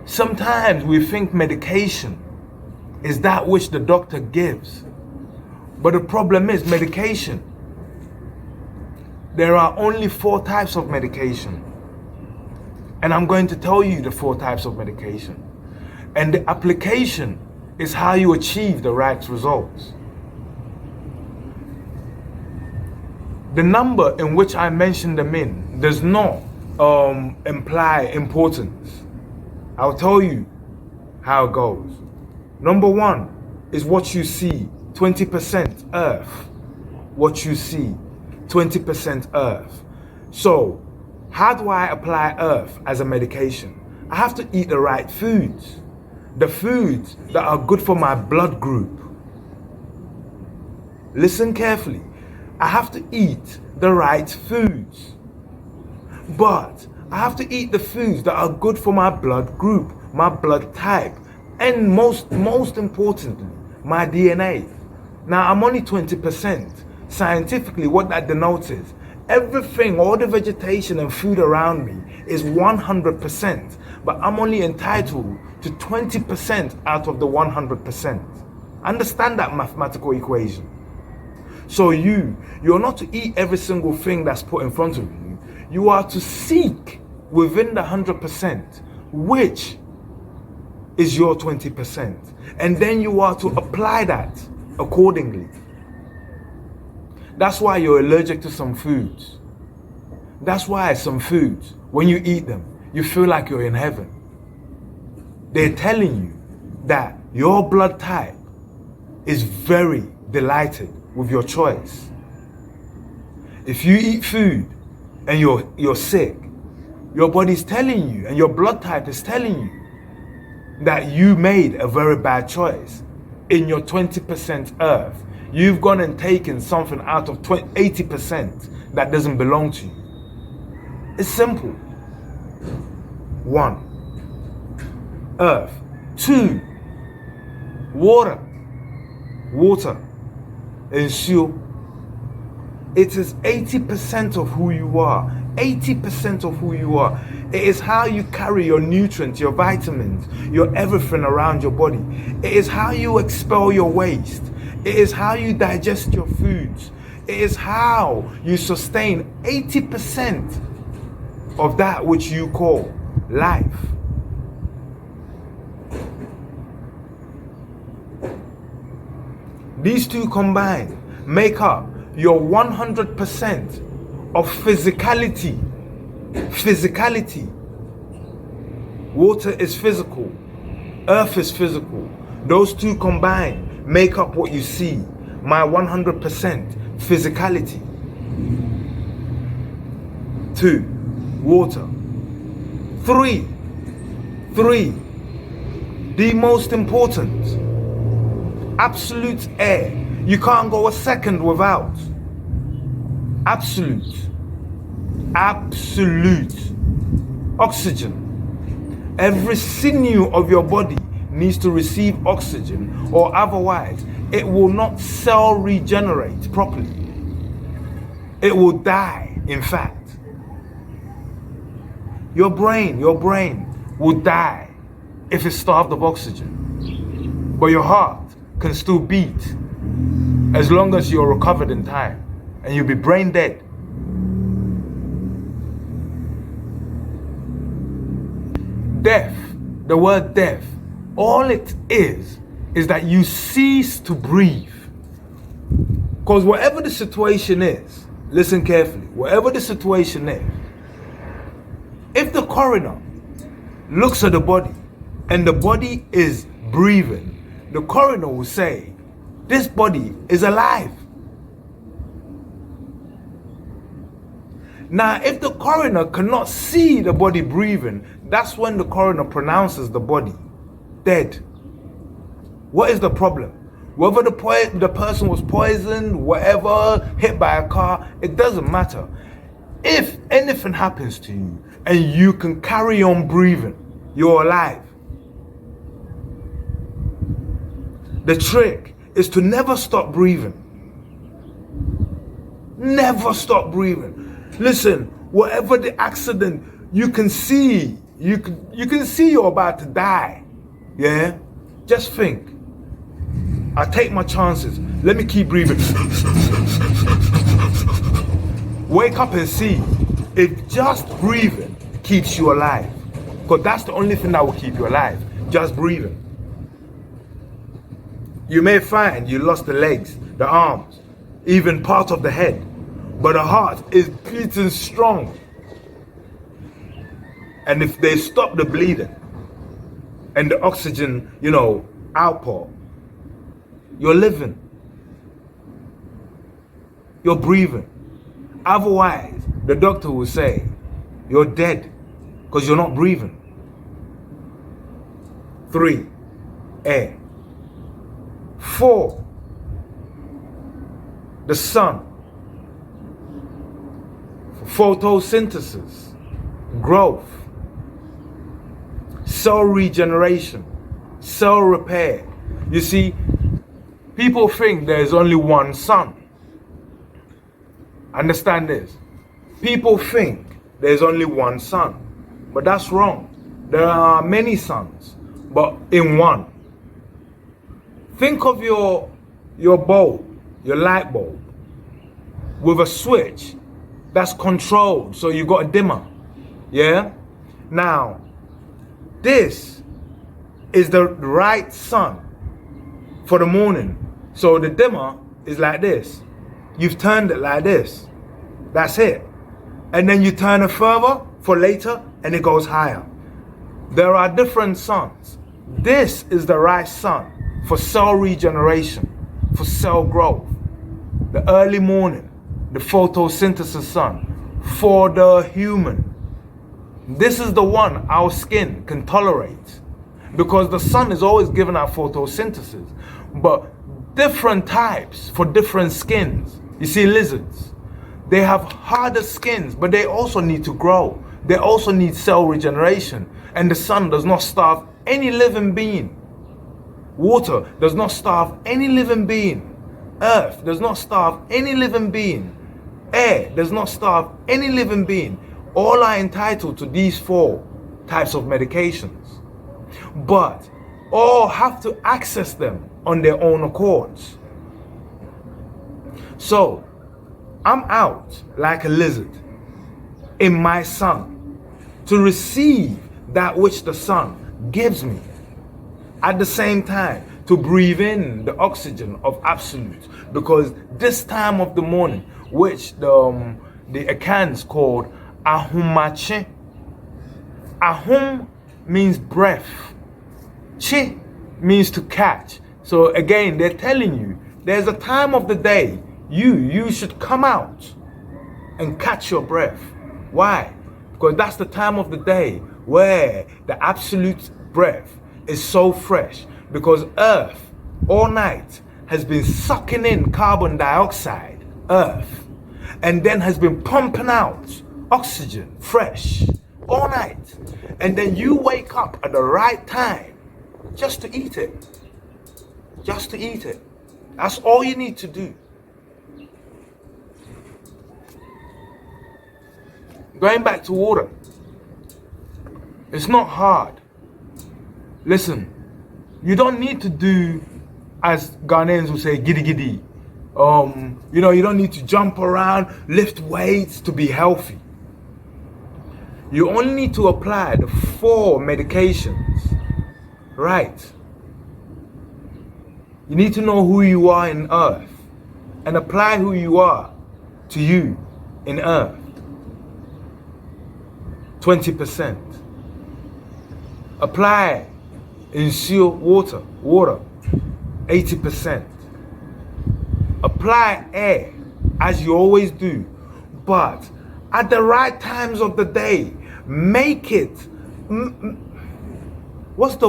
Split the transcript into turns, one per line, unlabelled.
Sometimes we think medication is that which the doctor gives. But the problem is medication. There are only 4 types of medication. And I'm going to tell you the 4 types of medication. And the application is how you achieve the right results. The number in which I mentioned them in does not imply importance. I'll tell you how it goes. Number 1 is what you see, 20% earth. What you see, 20% earth. So, how do I apply earth as a medication? I have to eat the right foods. The foods that are good for my blood group. Listen carefully. I have to eat the right foods. But I have to eat the foods that are good for my blood group, my blood type, and most importantly, my DNA. Now, I'm only 20%. Scientifically, what that denotes is everything, all the vegetation and food around me is 100%, but I'm only entitled to 20% out of the 100%. Understand that mathematical equation. So you're not to eat every single thing that's put in front of you. You are to seek within the 100%, which is your 20%. And then you are to apply that accordingly. That's why you're allergic to some foods. That's why some foods, when you eat them, you feel like you're in heaven. They're telling you that your blood type is very delighted with your choice. If you eat food and you're sick, your body's telling you and your blood type is telling you that you made a very bad choice. In your 20% earth, you've gone and taken something out of 80% that doesn't belong to you. It's simple. 1, earth. 2, water. Ensure. It is 80% of who you are. 80% of who you are. It is how you carry your nutrients, your vitamins, your everything around your body. It is how you expel your waste. It is how you digest your foods. It is how you sustain 80% of that which you call life. These two combined make up your 100% of physicality. Water is physical. Earth is physical. Those two combined make up what you see. My 100% physicality. 2, water. 3, the most important, absolute air. You can't go a second without. Absolute oxygen. Every sinew of your body needs to receive oxygen, or otherwise it will not cell regenerate properly. It will die, in fact. Your brain will die if it's starved of oxygen. But your heart can still beat as long as you're recovered in time, and you'll be brain dead. Death, the word death, all it is that you cease to breathe. Because whatever the situation is, listen carefully, whatever the situation is, if the coroner looks at the body and the body is breathing, the coroner will say, this body is alive. Now, if the coroner cannot see the body breathing, that's when the coroner pronounces the body dead. What is the problem? Whether the person was poisoned, whatever, hit by a car, it doesn't matter. If anything happens to you and you can carry on breathing, you're alive. The trick is to never stop breathing. Never stop breathing. Listen, whatever the accident, you can see you can see you're about to die. Yeah? Just think. I take my chances. Let me keep breathing. Wake up and see if just breathing keeps you alive. Because that's the only thing that will keep you alive. Just breathing. You may find you lost the legs, the arms, even part of the head. But the heart is beating strong. And if they stop the bleeding and the oxygen, outpour, you're living. You're breathing. Otherwise, the doctor will say, you're dead because you're not breathing. 3, air. 4, the sun. Photosynthesis, growth, cell regeneration, cell repair. You see, people think there is only one sun. Understand this. People think there is only one sun, but that's wrong. There are many suns, but in one. Think of your bulb, your light bulb, with a switch that's controlled, so you got a dimmer. Yeah? Now, this is the right sun for the morning. So the dimmer is like this. You've turned it like this. That's it. And then you turn it further for later and it goes higher. There are different suns. This is the right sun for cell regeneration, for cell growth. The early morning, the photosynthesis sun for the human. This is the one our skin can tolerate because the sun is always giving out photosynthesis, but different types for different skins. You see, lizards, they have harder skins, but they also need to grow. They also need cell regeneration, and the sun does not starve any living being. Water does not starve any living being. Earth does not starve any living being. Air does not starve any living being. All are entitled to these 4 types of medications, but all have to access them on their own accords. So, I'm out like a lizard in my sun to receive that which the sun gives me. At the same time, to breathe in the oxygen of absolute, because this time of the morning, which the Akans called ahumache. Ahum means breath. Chi means to catch. So again, they're telling you there's a time of the day you should come out and catch your breath. Why? Because that's the time of the day where the absolute breath is so fresh, because Earth all night has been sucking in carbon dioxide, Earth, and then has been pumping out oxygen fresh all night. And then you wake up at the right time just to eat it. Just to eat it. That's all you need to do. Going back to water. It's not hard. Listen, you don't need to do, as Ghanaians will say, giddy giddy. You don't need to jump around, lift weights to be healthy. You only need to apply the 4 medications. Right. You need to know who you are in Earth and apply who you are to you in Earth. 20%. Apply in seal water, 80%. Apply air, as you always do, but at the right times of the day, make it, what's the